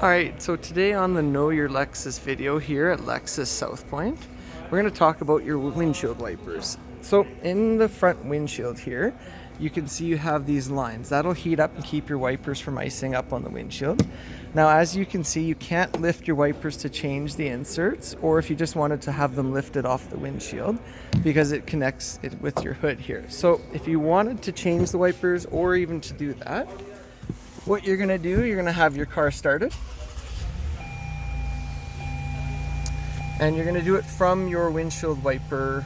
Alright, so today on the Know Your Lexus video here at Lexus South Point, we're going to talk about your windshield wipers. So in the front windshield here, you can see you have these lines. That'll heat up and keep your wipers from icing up on the windshield. Now as you can see, you can't lift your wipers to change the inserts, or if you just wanted to have them lifted off the windshield, because it connects it with your hood here. So if you wanted to change the wipers or even to do that, what you're going to do, you're going to have your car started. And you're going to do it from your windshield wiper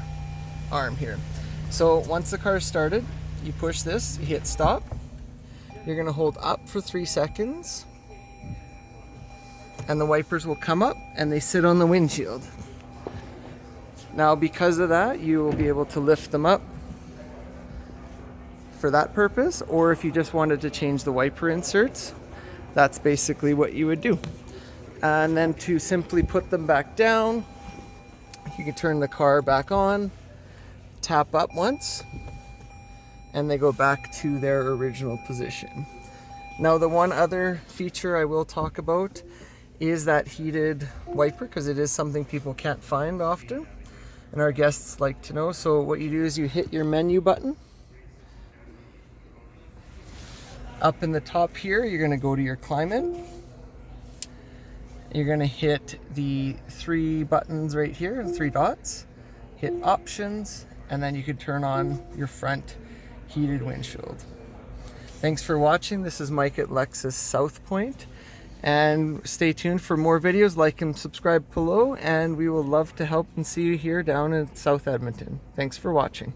arm here. So once the car is started, you push this, you hit stop. You're going to hold up for 3 seconds. And the wipers will come up and they sit on the windshield. Now because of that, you will be able to lift them up for that purpose, or if you just wanted to change the wiper inserts, that's basically what you would do. And then to simply put them back down, you can turn the car back on, tap up once, and they go back to their original position. Now the one other feature I will talk about is that heated wiper, because it is something people can't find often and our guests like to know. So what you do is you hit your menu button. Up in the top here, you're going to go to your climate. You're going to hit the 3 buttons right here, 3 dots. Hit options, and then you can turn on your front heated windshield. Thanks for watching. This is Mike at Lexus South Point. And stay tuned for more videos. Like and subscribe below, and we will love to help and see you here down in South Edmonton. Thanks for watching.